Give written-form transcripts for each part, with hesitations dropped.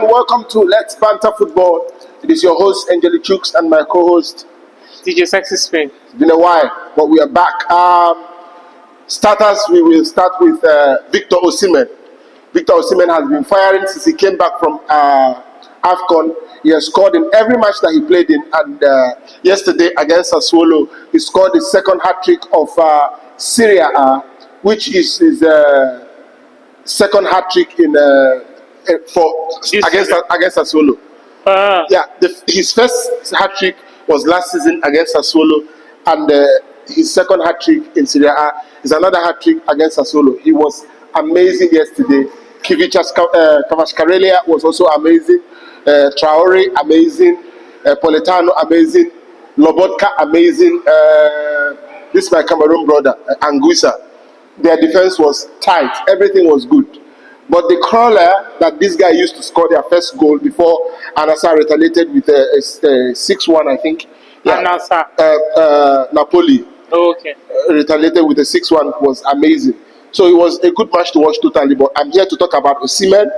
welcome to Let's Banter Football. It is your host, Angelique Chooks, and my co-host, DJ Sexy Spain. It's been a while, but we are back. Starters, we will start with Victor Osimhen. Victor Osimhen has been firing since he came back from AFCON. He has scored in every match that he played in, and yesterday against Sassuolo, he scored his second hat-trick of Serie A, which is his second hat-trick in against Sassuolo. His first hat-trick was last season against Sassuolo, and his second hat-trick in Serie A is another hat-trick against Sassuolo. He was amazing yesterday. Kvaratskhelia was also amazing. Traore amazing. Politano amazing. Lobotka amazing. This is my Cameroon brother, Anguissa. Their defense was tight. Everything was good. But the crawler that this guy used to score their first goal before nassr retaliated with a 6-1, I think. Yeah. Napoli. Oh, okay. Retaliated with a 6-1 was amazing. So it was a good match to watch totally. But I'm here to talk about Osimhen.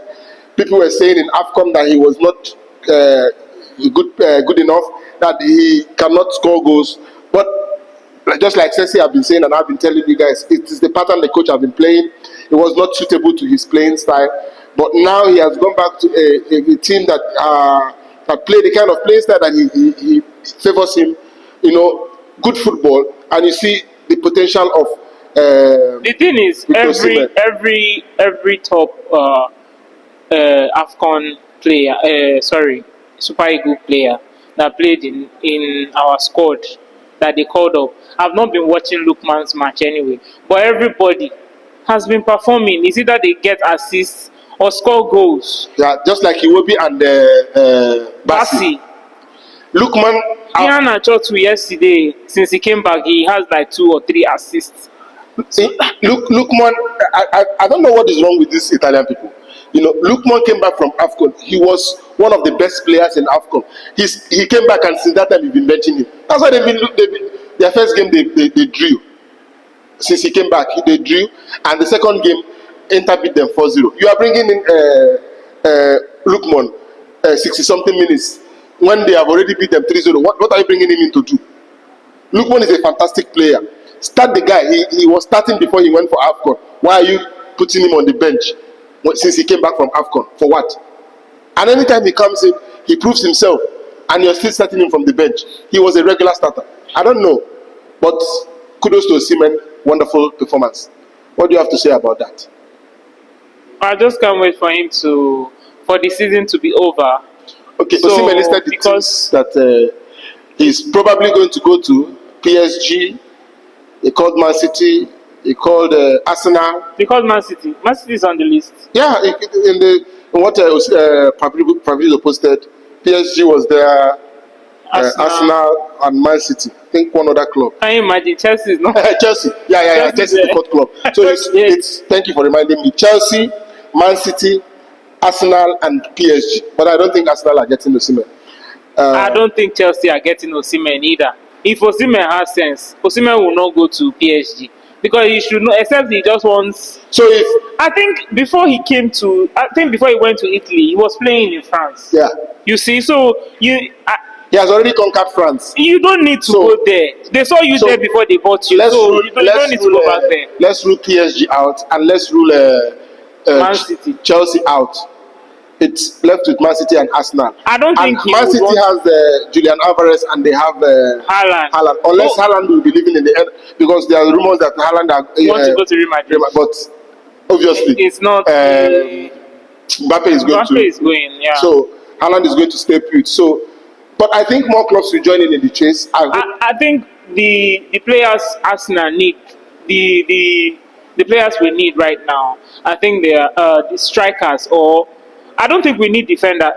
People were saying in AFCON that he was not good enough, that he cannot score goals. But just like Ceci have been saying, and I've been telling you guys, it is the pattern the coach have been playing. It was not suitable to his playing style. But now he has gone back to a team that play the kind of playing style that he favors him. You know, good football, and you see the potential of. The thing is, every top AFCON player, Super Eagle player that played in our squad that they called up. I've not been watching Lookman's match anyway, but everybody has been performing. It's either they get assists or score goals. Yeah, just like Iwobi and Bassi. Lookman. Iana Chotu yesterday, since he came back, he has like 2 or 3 assists. Lookman, I don't know what is wrong with these Italian people. You know, Lookman came back from AFCON. He was one of the best players in AFCON. He came back, and since that time we've been benching him. That's why their first game they drew. Since he came back, they drew, and the second game, Inter beat them 4-0. You are bringing in Lookman 60-something minutes when they have already beat them 3-0. What are you bringing him in to do? Lookman is a fantastic player. Start the guy. He was starting before he went for AFCON. Why are you putting him on the bench since he came back from AFCON? For what? And anytime he comes in, he proves himself, and you're still starting him from the bench. He was a regular starter. I don't know, but kudos to Osimhen. Wonderful performance. What do you have to say about that? I just can't wait for him for the season to be over. Okay, so Osimhen listed because that he's probably going to go to PSG. He called Man City. He called Arsenal. He called Man City. Man City is on the list. Yeah, in what Fabrizio posted, PSG was there. Arsenal and Man City. I think one other club. Can you imagine? Chelsea is not. Chelsea. Yeah. Chelsea is the fourth club. So it's thank you for reminding me. Chelsea, Man City, Arsenal, and PSG. But I don't think Arsenal are getting Osimhen. I don't think Chelsea are getting Osimhen either. If Osimhen has sense, Osimhen will not go to PSG because he should know. Except he just wants. So I think before he went to Italy, he was playing in France. Yeah. You see, so he has already conquered France. You don't need to go there. They saw you there before they bought you. You don't need to go back there. Let's rule PSG out, and let's rule Man City. Chelsea out. It's left with Man City and Arsenal. I don't think Man City has Julian Alvarez, and they have Haaland. Unless Haaland will be leaving in the end, because there are rumors that Haaland want to go to Real Madrid. But obviously, it's not. Mbappe is going. Yeah. So Haaland is going to stay put. So, but I think more clubs will join in the chase. I think the players Arsenal need the players we need right now. I think they are the strikers, or I don't think we need defender.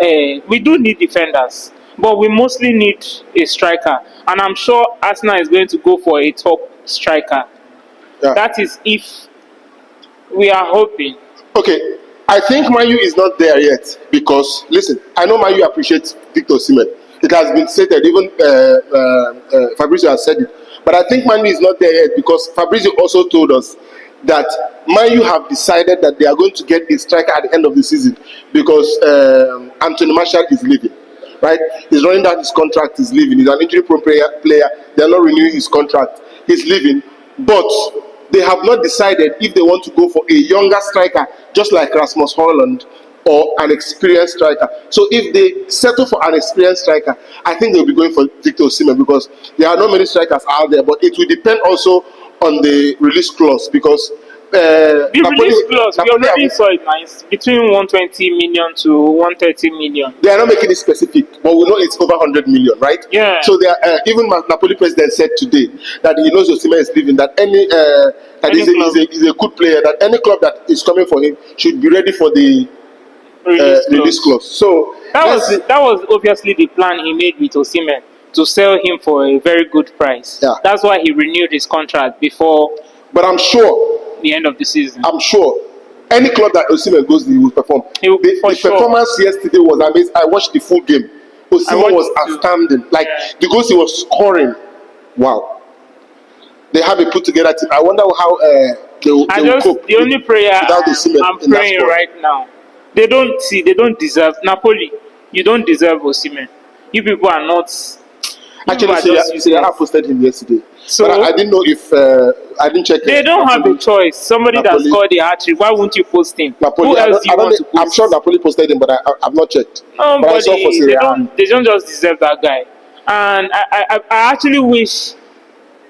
We do need defenders, but we mostly need a striker, and I'm sure Arsenal is going to go for a top striker. Yeah. That is if we are hoping. Okay, I think Man U is not there yet because listen, I know Man U appreciates Victor Osimhen. It has been stated, even Fabrizio has said it. But I think Man U is not there yet because Fabrizio also told us that Man U have decided that they are going to get a striker at the end of the season because Anthony Martial is leaving. Right? He's running down his contract, he's leaving. He's an injury-prone player. They're not renewing his contract. He's leaving. But they have not decided if they want to go for a younger striker, just like Rasmus Højlund, or an experienced striker. So if they settle for an experienced striker, I think they'll be going for Victor Osimhen because there are not many strikers out there. But it will depend also on the release clause because the release clause, we already saw it now. It's between 120 million to 130 million. They are not making it specific, but we know it's over 100 million, right? Yeah. So they are, even Napoli president said today that he knows Osimhen is leaving, that he's a good player, that any club that is coming for him should be ready for the release clause. So that was obviously the plan he made with Osimhen to sell him for a very good price. Yeah. That's why he renewed his contract before. But I'm sure the end of the season. I'm sure any club that Osimhen goes, he will perform. The performance yesterday was amazing. I watched the full game. Osimhen was outstanding. Like the goals he was scoring. Wow. They have a put together team. I wonder how they will cope. The only prayer I'm praying right now. They don't deserve Napoli. You don't deserve Osimhen. You people are not. Actually, I posted him yesterday. So but I didn't know if I didn't check. They don't have a choice. Somebody that scored the hat-trick. Why won't you post him? Napoli, who else do you want to post? I'm sure Napoli posted him, but I've not checked. They don't just deserve that guy. And I actually wish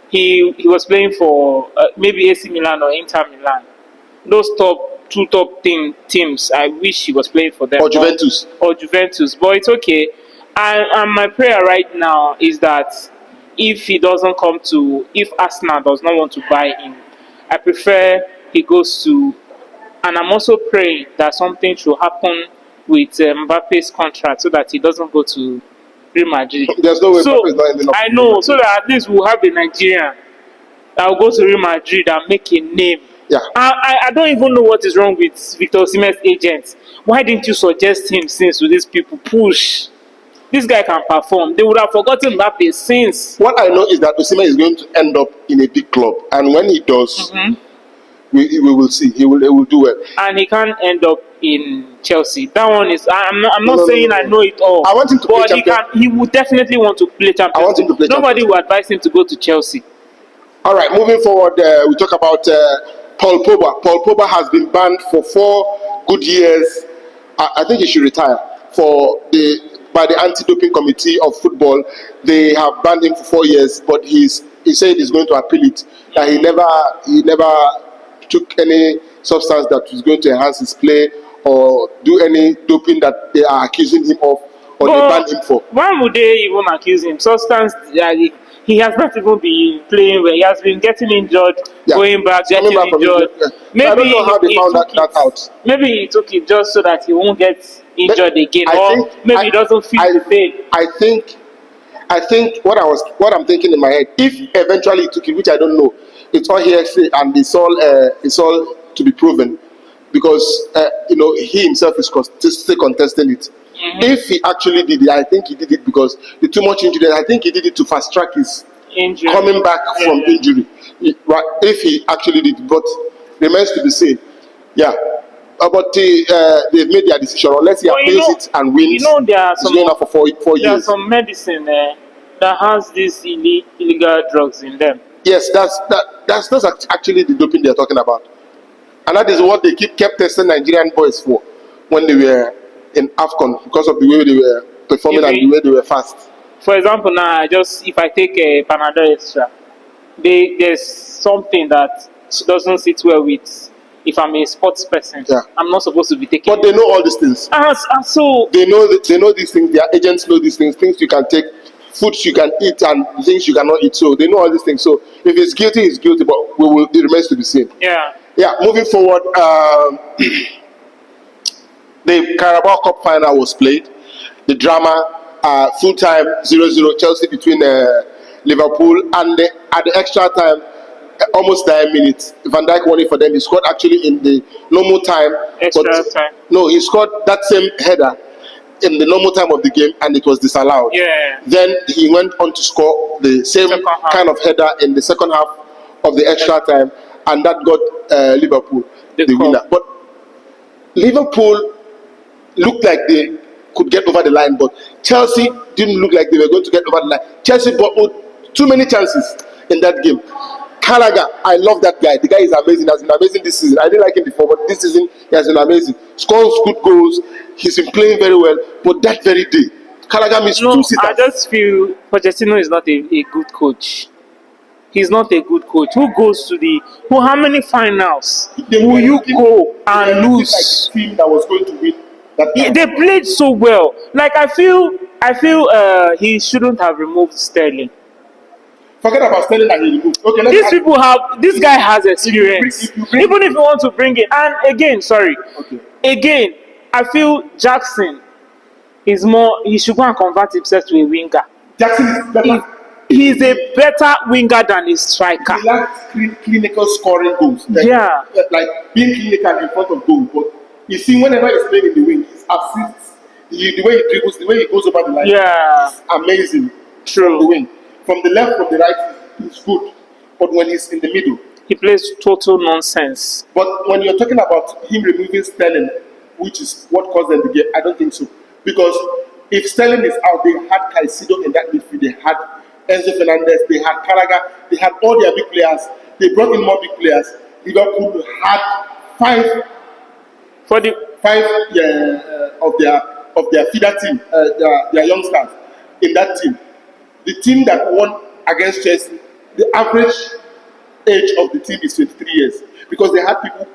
he was playing for maybe AC Milan or Inter Milan. Those two top teams. I wish he was playing for them. Or Juventus. But it's okay. And my prayer right now is that if Arsenal does not want to buy him, I prefer he goes to, and I'm also praying that something should happen with Mbappe's contract so that he doesn't go to Real Madrid. There's no way Mbappe's not ending up. I know, so that at least we'll have a Nigerian that will go to Real Madrid and make a name. Yeah. I don't even know what is wrong with Victor Osimhen's agents. Why didn't you suggest him since to these people? Push. This guy can perform. They would have forgotten Mbappe since. What I know is that Osimhen is going to end up in a big club, and when he does, we will see. He will do well. And he can't end up in Chelsea. That one is. I'm not saying I know it all. I want him to play champion. He would definitely want to play champion. I want him to play Nobody will advise him to go to Chelsea. All right, moving forward, we talk about Paul Pogba. Paul Pogba has been banned for 4 good years. I think he should retire by the anti-doping committee of football. They have banned him for 4 years, but he said he's going to appeal it. That he never took any substance that was going to enhance his play or do any doping that they are accusing him of or they banned him for. Why would they even accuse him? Substance, he has not even been playing well. He has been getting injured, going back, getting injured. Maybe I don't know how they found that out. Maybe he took it just so that he won't get injured again, or maybe he doesn't feel the pain. I think what I'm thinking in my head, if eventually he took it, which I don't know, it's all hearsay and it's all to be proven, because he himself is still contesting it. If he actually did it, I think he did it because the too much injury. I think he did it to fast track his coming back from injury. If he actually did it, but remains to be seen. Yeah. But they've made their decision. Unless he appeals it and wins, there are some, going out for 4 years. There are some medicine that has these illegal drugs in them. Yes, that's actually the doping they're talking about, and that is what they kept testing Nigerian boys for when they were in AFCON, because of the way they were performing and the way they were fast. For example, now if I take a Panadol extra, there's something that doesn't sit well with. If I'm a sports person, I'm not supposed to be taking. But they know all these things. So they know these things. Their agents know these things. Things you can take, foods you can eat, and things you cannot eat. So they know all these things. So if it's guilty, it's guilty. But it remains to be seen. Yeah. Moving forward, the Carabao Cup final was played. The drama, full time 0-0 Chelsea between Liverpool, and at the extra time, almost 9 minutes, Van Dijk won it for them. He scored actually in the normal time. Extra time. No, he scored that same header in the normal time of the game, and it was disallowed. Yeah. Then he went on to score the same kind of header in the second half of the extra time, and that got Liverpool The the cup. winner. But Liverpool looked like they could get over the line, but Chelsea didn't look like they were going to get over the line. Chelsea bottled too many chances in that game. Gallagher, I love that guy. The guy is amazing. Has been amazing this season. I didn't like him before, but this season he has been amazing. Scores good goals. He's been playing very well. But that very day, Gallagher missed No, two sitters. I just feel Pochettino is not a good coach. He's not a good coach. Who goes to the? Who? How many finals will you go and lose? Like a team that was going to win that Yeah, time. they played so well. Like I feel he shouldn't have removed Sterling. Forget about Sterling that he removed. Okay, These people have. This guy has experience. if you bring- Even if you want to bring it, and again, sorry, Okay. again, I feel Jackson is more. He should go and convert himself to a winger. Jackson is better. He's a better winger than a striker. He lacks clinical scoring goals. Yeah. Like being clinical in front of goal. But you see, whenever he's playing in the wing, his assists, the way he dribbles, the way he goes over the line, Yeah. is amazing. True. From the wing. From the left, from the right, he's good. But when he's in the middle. He plays total nonsense. But when you're talking about him removing Sterling, which is what caused them the game, I don't think so. Because if Sterling is out, they had Caicedo in that midfield, they had Enzo Fernandez, they had Gallagher, they had all their big players. They brought in more big players. Liverpool had five For the of their feeder team, their youngsters in that team. The team that won against Chelsea, the average age of the team is 23 years because they had people,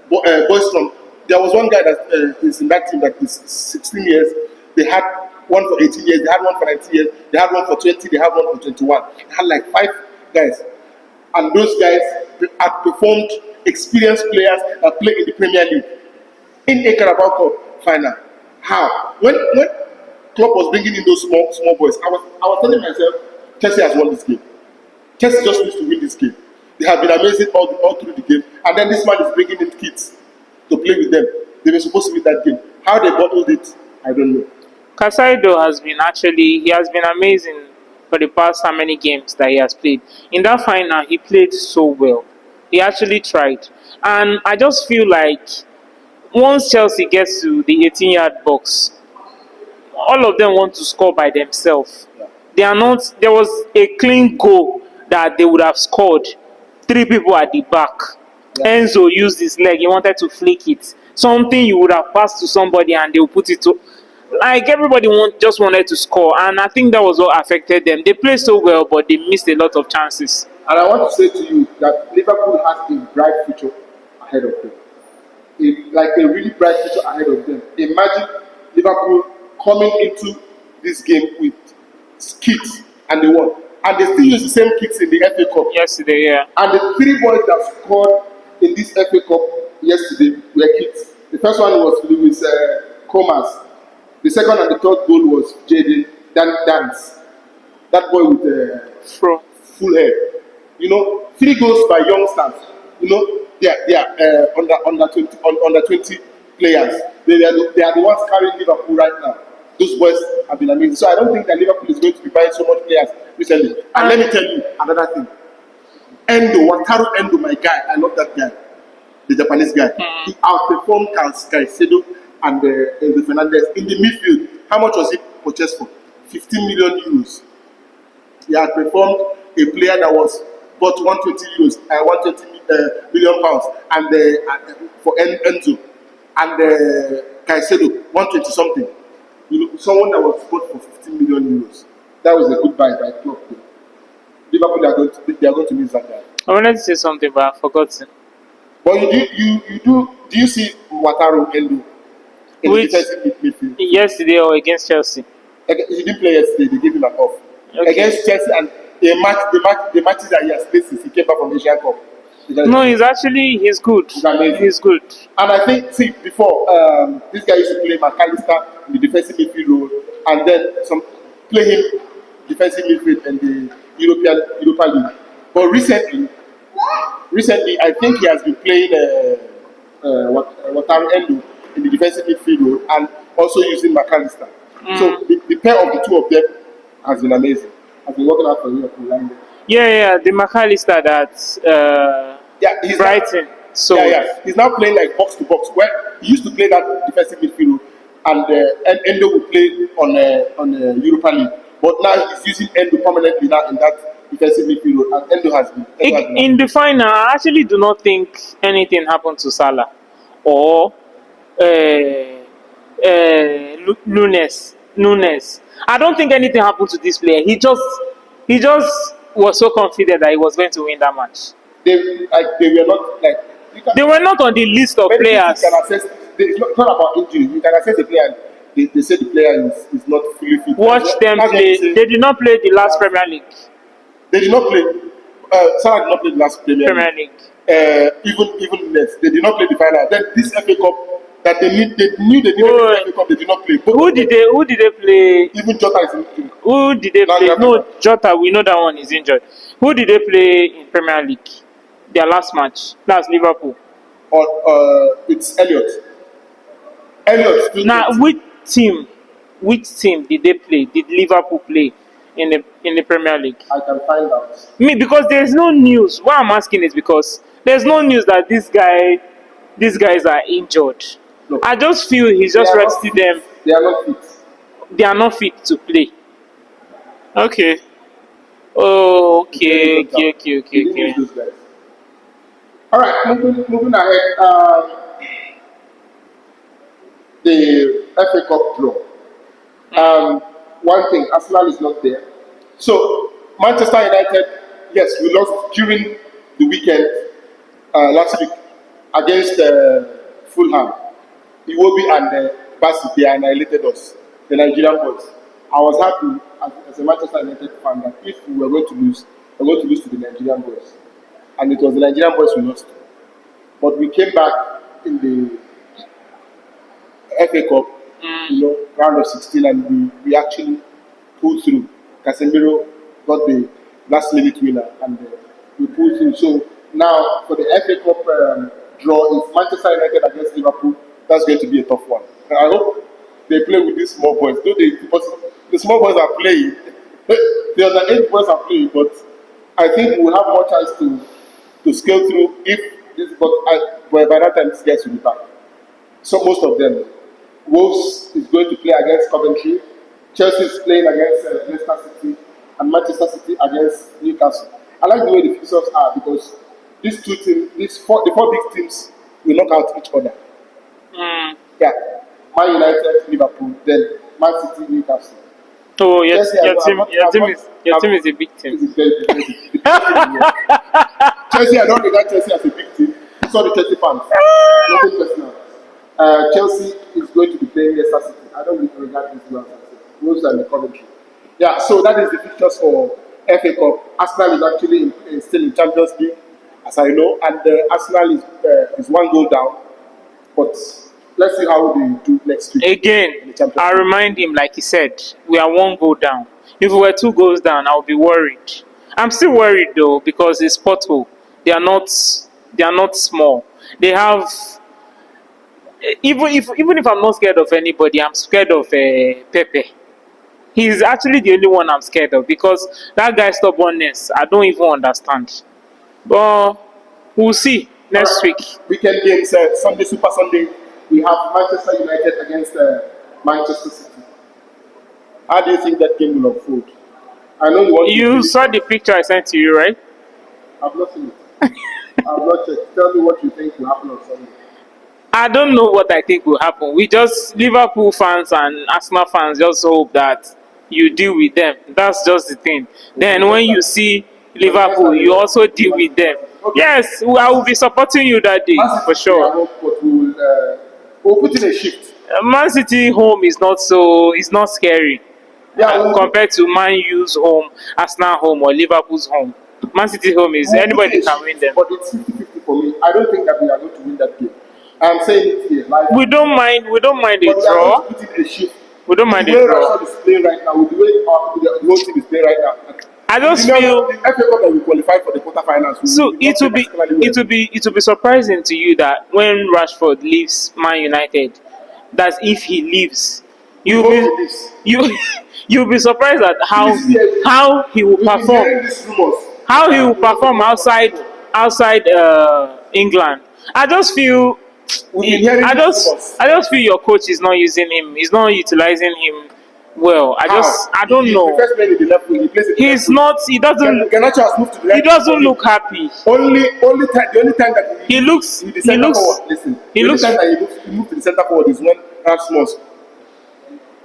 boys from. There was one guy that is in that team that is 16 years. They had one for 18 years. They had one for 19 years. They had one for 20. They had one for 21. They had like 5 guys, and those guys outperformed experienced players that play in the Premier League in a Carabao Cup final. How? When Klopp was bringing in those small boys, I was telling myself, Chelsea has won this game. Chelsea just needs to win this game. They have been amazing all through the game, and then this man is bringing in kids to play with them. They were supposed to win that game. How they bottled it, I don't know. Caicedo has been amazing for the past how many games that he has played. In that final, he played so well. He actually tried. And I just feel like once Chelsea gets to the 18-yard box, all of them want to score by themselves. They are not. There was a clean goal that they would have scored. 3 people at the back. Yeah. Enzo used his leg. He wanted to flick it. Something you would have passed to somebody and they will put it to. Like everybody just wanted to score, and I think that was what affected them. They played so well, but they missed a lot of chances. And I want to say to you that Liverpool has a bright future ahead of them. Like a really bright future ahead of them. Imagine Liverpool coming into this game with kits and they won. And they still use the same kits in the FA Cup. Yesterday, yeah. And the 3 boys that scored in this FA Cup yesterday were kits. The first one was Lewis Comas. The second and the third goal was Jaden Dance. That boy with full hair. You know, 3 goals by youngsters. You know, they are under 20 players. They are the ones carrying Liverpool right now. Those boys have been amazing. So I don't think that Liverpool is going to be buying so much players recently. And let me tell you another thing. Wataru Endo, my guy, I love that guy. The Japanese guy. He outperformed Caicedo and Enzo Fernandez in the midfield. How much was he purchased for? 15 million euros. He outperformed a player that was bought 120 million pounds, and for Enzo and Caicedo 120 something. You know, someone that was bought for 15 million euros. That was a good buy by Klopp. Liverpool they are going to miss that guy. I wanted to say something, but I forgot. But do you see Wataru Endo in the defensive midfield? Yesterday or against Chelsea? He didn't play yesterday. They gave him an off. Okay. Against Chelsea and the matches that he has played since he came back from the Asian Cup. No, he's good. He's good. And I think, before, this guy used to play McAllister in the defensive midfield role, and then play him defensive midfield in the Europa League. But recently, I think he has been playing Wataru Endo in the defensive midfield role and also using McAllister. So the pair of the two of them has been amazing. Has been working out for Liverpool. Yeah, the McAllister that he's Brighton. So he's now playing like box to box. Where he used to play that defensive midfield, and Endo would play on Europa League. But now he's using Endo permanently now in that defensive midfield, and Endo has been. in the final, I actually do not think anything happened to Salah or Nunes. I don't think anything happened to this player. He just was so confident that he was going to win that match. They were not like They were not on the list of players. You can assess. It's not about injury. You can assess the player. They say the player is not fully fit. Watch them play. They did not play the last Premier League. They did not play. Salah did not play the last Premier League. Even less. They did not play the final. Then this FA Cup that they knew they needed the FA Cup, they did not play. Who did they play? Even Jota is injured. Who did they play? No, Jota. We know that one is injured. Who did they play in Premier League? Their last match. That's Liverpool. Or it's Elliot. Now, which team did they play? Did Liverpool play in the Premier League? I can find out. Because there's no news. Why I'm asking is because there's no news that these guys are injured. No. I just feel he's just resting them. They are not fit. They are not fit to play. Okay. Oh, okay. All right, moving ahead. The FA Cup draw. One thing, Arsenal is not there. So Manchester United, yes, we lost during the weekend last week against Fulham. Iwobi and Basi, they annihilated us, the Nigerian boys. I was happy as a Manchester United fan that if we were going to lose, we were going to lose to the Nigerian boys. And it was the Nigerian boys we lost to. But we came back in the FA Cup, round of 16, and we actually pulled through. Casemiro got the last minute winner, and we pulled through. So now for the FA Cup draw, is Manchester United against Liverpool. That's going to be a tough one. And I hope they play with these small boys. Because the small boys are playing. The other 8 boys are playing, but I think we'll have more chance to scale through if this. But by that time, these guys will be back. So most of them. Wolves is going to play against Coventry. Chelsea is playing against Leicester City, and Manchester City against Newcastle. I like the way the fixtures are because these two teams, the four big teams, will knock out each other. Yeah, Man United, Liverpool, then Man City, Newcastle. Oh, yes, your team is a big team. It's a very big team. Chelsea, I don't regard Chelsea as a big team. So the Chelsea fans, nothing personal. Chelsea is going to be playing Leicester City. I don't really regard these two as Wolves and the Coventry. Yeah, so that is the fixtures for FA Cup. Arsenal is actually still in Champions League, as I know, and Arsenal is 1 goal down. But let's see how they do next week. Again, I remind him, like he said, we are 1 goal down. If we were 2 goals down, I'll be worried. I'm still worried though because it's Porto. They are not small. They have. Even if I'm not scared of anybody, I'm scared of Pepe. He's actually the only one I'm scared of because that guy's stubbornness, I don't even understand. But we'll see next week. Weekend games, Sunday, Super Sunday, we have Manchester United against Manchester City. How do you think that game will unfold? I know you saw the picture I sent to you, right? I've not seen it. I've not checked. Tell me what you think will happen on Sunday. I don't know what I think will happen. We just, Liverpool fans and Arsenal fans, just hope that you deal with them. That's just the thing. Then when you see Liverpool, you also deal with them. Okay. Yes, I will be supporting you that day, for sure. We'll put in a shift. Man City home is not scary. Yeah, compared to Man U's home, Arsenal home, or Liverpool's home. Man City home is anybody can win them. But it's 50-50 for me. I don't think that we are going to win that game. I'm saying it here. We don't mind a draw. We don't mind a draw. The way Rashford is playing right now, with the way the whole team is playing right now. I just feel the FA Cup that we qualify for the quarterfinals. So it will be surprising to you that when Rashford leaves Man United, that if he leaves, you'll be surprised at how he will perform. how he will perform outside England. I just feel We've been hearing rumors. I just feel your coach is not using him. He's not utilizing him well. How? I don't He know. prefers playing in the left wing. He plays in the He's left wing. not. He doesn't. Garnacho has moved to the He right doesn't wing. look happy. The only time that He looks. the He center looks. forward. Listen. He The only looks. time that he moved to the center forward is when Rasmus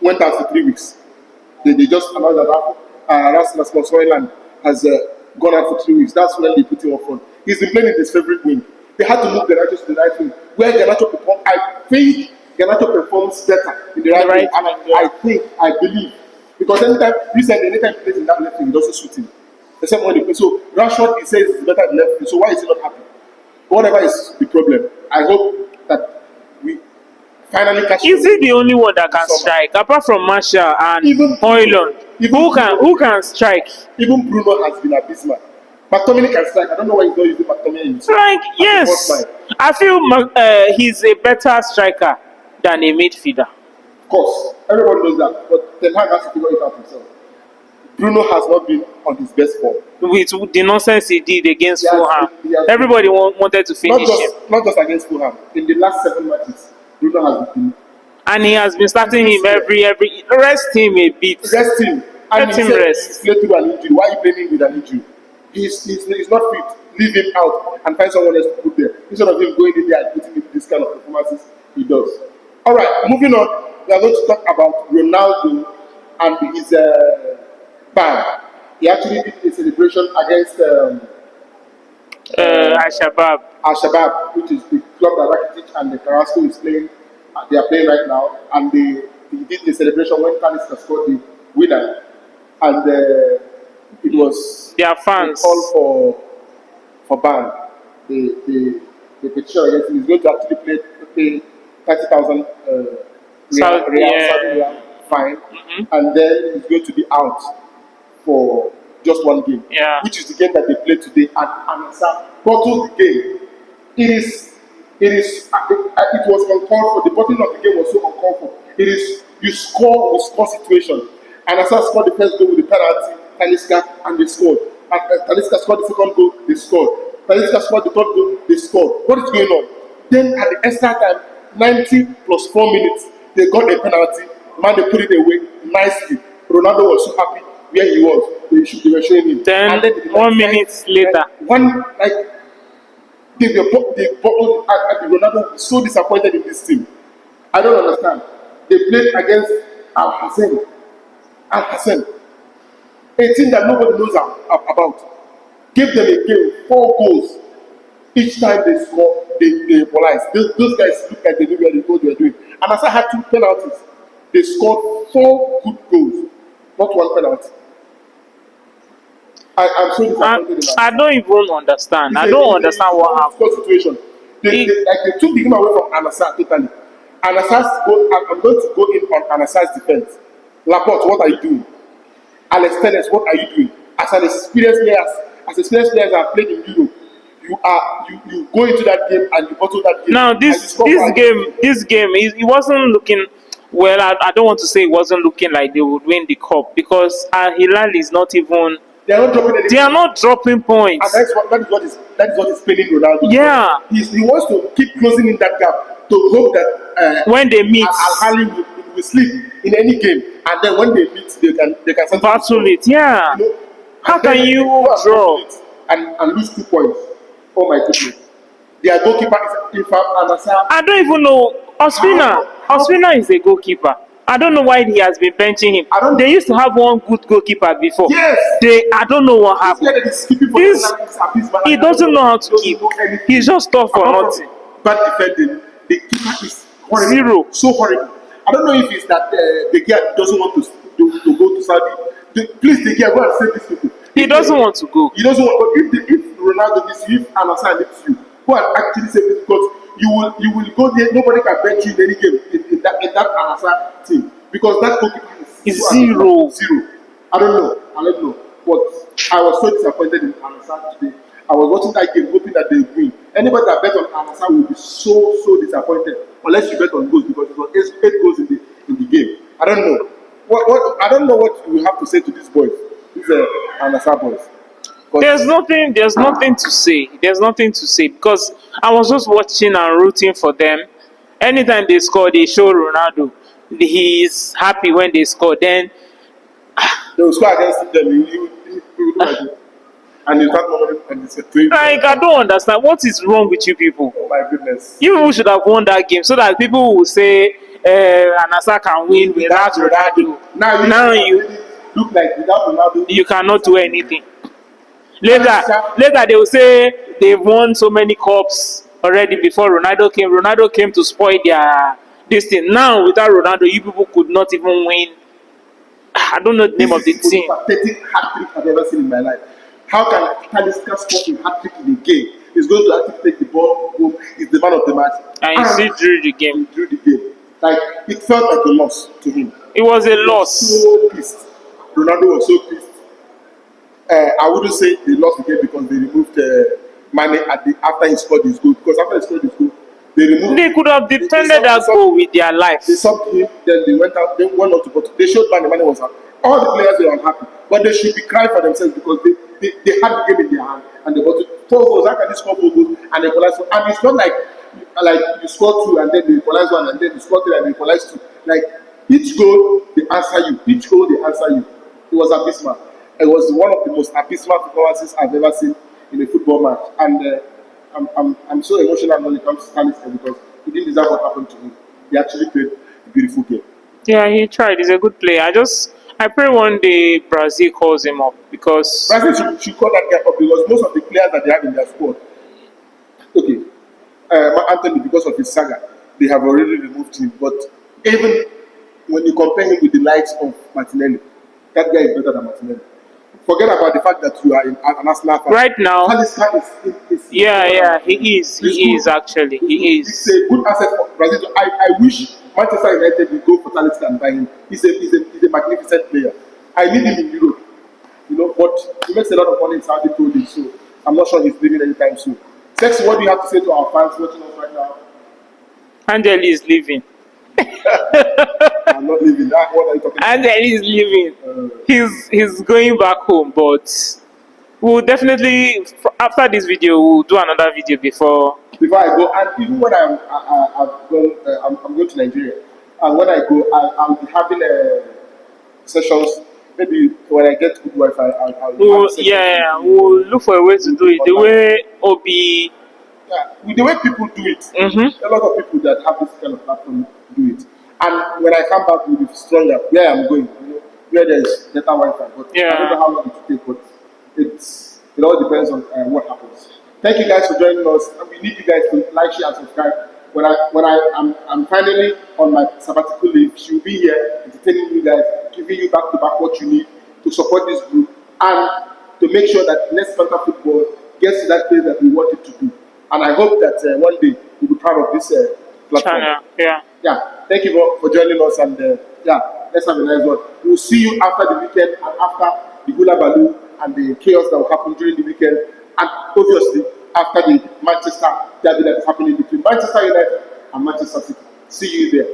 went out for 3 weeks. They just announced that Rasmus Højlund has gone out for 3 weeks. That's when they put him up front. He's been playing in his favorite wing. They had to move Garnacho to the right wing. Where Garnacho performs, I think Garnacho performs better in the right wing. And I believe. Because anytime he plays in that left wing, he doesn't suit him. Except when he plays. So Rashford, he says he's better in left wing. So why is he not happy? Whatever is the problem, I hope that we finally catch him. Is he the only one that can strike apart from Martial and Højlund? Who can strike? Even Bruno has been abysmal. McTominay can strike. I don't know why he's not using McTominay in his Like, yes, I feel he's a better striker than a midfielder. Of course, everybody knows that, but Ten Hag has to figure it out himself. Bruno has not been on his best form. With the nonsense he did against Fulham, everybody wanted to finish him. Not just against Fulham. In the last 7 matches, Bruno has been. And he has been starting him every. Rest him a bit. Rest him. Let him rest. He played through an injury. Why are you playing him with an injury? He's not fit. Leave him out and find someone else to put there. Instead of him going in there and putting in this kind of performances he does. All right, moving on. We are going to talk about Ronaldo and his ban. He actually did a celebration against Al-Shabaab, which is the club that Rakitic and the Carrasco is playing. They are playing right now, and he did the celebration when Talisca scored the winner, and it was their fans call for ban. The petition against him is going to actually pay 30,000 Saudi fine, and then he's going to be out for just one game, which is the game that they played today at Anasa. Bottled the game. It was uncalled for. The bottom of the game was so uncalled for. It is you score with score situation. Anasa scored the first goal with the penalty, Talisca, and they scored. And Talisca scored the second goal, they scored. Talisca scored the third goal, they scored. What is going on? Then at the extra time, 90 plus 4 minutes, they got a penalty. Man, they put it away nicely. Ronaldo was so happy where he was. They were showing him. Then 1 minute later, Ronaldo was so disappointed in this team. I don't understand. They played against Al Hassan, a team that nobody knows about. Gave them a game, 4 goals. Each time they score, they equalize. Those guys look like they knew what they were doing. And as I had 2 penalties, they scored 4 good goals, not 1 penalty. I'm so disappointed. I don't even understand. I don't understand what happened. Situation. They took the game away from Anasa totally. I'm going to go in on Anasa's defense. Laporte, what are you doing? Alex Telles, what are you doing? As experienced players that have played in Europe, you go into that game and you bottle that game. Now this game, it wasn't looking well. I don't want to say it wasn't looking like they would win the cup because Hilal is not even. They are not dropping points. And that is what is paining Ronaldo. Yeah. He wants to keep closing in that gap to hope that when they meet, Al-Ahly will sleep in any game, and then when they meet, they can battle it. Yeah. You know? How can you draw and lose 2 points? Oh my goodness. Their goalkeeper is Anasa. I don't even know. Osimhen is a goalkeeper. I don't know why he has been benching him. They used to have one good goalkeeper before. Yes. I don't know what happened. He doesn't know how to keep. He's just tough for nothing. Bad defending. The keeper is horrible. Zero. So horrible. I don't know if it's that the guy doesn't want to go to Saudi. Please, the guy, go and save these people. He doesn't want to go. He doesn't want. But if Ronaldo leaves you, if Anasa leaves you, go and actually save this because you will go there. Nobody can bench you in any game in that Anasa team because that goalkeeper is zero. I don't know. But I was so disappointed in Anasa today. I was watching that game hoping that they win. Anybody that bet on Anasa will be so disappointed unless you bet on goals because it was 8 goals in the game. I don't know. I don't know what you have to say to these boys. These Anasa boys. There's nothing to say. There's nothing to say because I was just watching and rooting for them. Anytime they score, they show Ronaldo. He's happy when they score. Then they will score against them. You look like it. And you start moment and it's a twin. like I don't understand what is wrong with you people. Oh my goodness. You people should have won that game so that people will say nassr can win without Ronaldo. Now you look like without Ronaldo you cannot do anything. Later they will say they've won so many cups already before Ronaldo came. Ronaldo came to spoil their this thing. Now without Ronaldo, you people could not even win. I don't know the name of the team. This is the most pathetic hat-trick I've ever seen in my life. How can Talisca score a hat-trick in the game? He's going to actually take the ball home. He's the man of the match. And he still drew the game. He drew the game. Like, it felt like a loss to him. It was a loss. So pissed. Ronaldo was so pissed. I wouldn't say they lost the game because they removed Mane after he scored his goal. Because after he scored his goal, they could have defended that goal with their life. They subbed him, then they went out, they went on to bottom. They showed Mane was happy. All the players were unhappy. But they should be crying for themselves because they had the game in their hand and they got 4 goals. How can they score 4 goals and they equalize 4? And it's not like you score 2 and then they equalize 1 and then you score 3 and they equalize 2. Like each goal they answer you. Each goal they answer you. It was abysmal. It was one of the most abysmal performances I've ever seen in a football match. And I'm so emotional when it comes to Talisca because he didn't deserve what happened to him. He actually played a beautiful game. Yeah, he tried. He's a good player. I pray one day Brazil calls him up because Brazil should call that guy up because most of the players that they have in their squad, okay, Anthony, because of his saga, they have already removed him. But even when you compare him with the likes of Martinelli, that guy is better than Martinelli. Forget about the fact that you are an Arsenal fan. Right now, is he is actually. It's a good asset for Brazil. I wish Manchester United will go for Talisca and buy him. He's a magnificent player. I need him in Europe, but he makes a lot of money in Saudi Pro League, so I'm not sure he's leaving anytime soon. Sexy, what do you have to say to our fans watching us right now? Angeli is leaving. I'm not leaving. What are you talking about? Angeli is leaving. He's going back home, but we'll definitely after this video we'll do another video before I go. And even when I'm going to Nigeria, and when I go, I'll be having sessions. Maybe when I get good Wi-Fi, we'll look for a way to do it. The way Obi. Yeah, with the way people do it, Mm-hmm. a lot of people that have this kind of platform do it. And when I come back, we'll be stronger. Where I'm going, where there's better Wi-Fi. But I don't know how long it will take, but it all depends on what happens. Thank you guys for joining us. And we need you guys to like, share, and subscribe. When I'm finally on my sabbatical leave, she'll be here entertaining you guys, giving you back to back what you need to support this group and to make sure that Let's Fanta Football gets to that place that we want it to be. And I hope that one day we'll be proud of this platform. Channel, Yeah. Thank you for joining us, and let's have a nice one. We'll see you after the weekend and after the hula baloo and the chaos that will happen during the weekend, and obviously after the Manchester derby that is happening between Manchester United and Manchester City. See you there.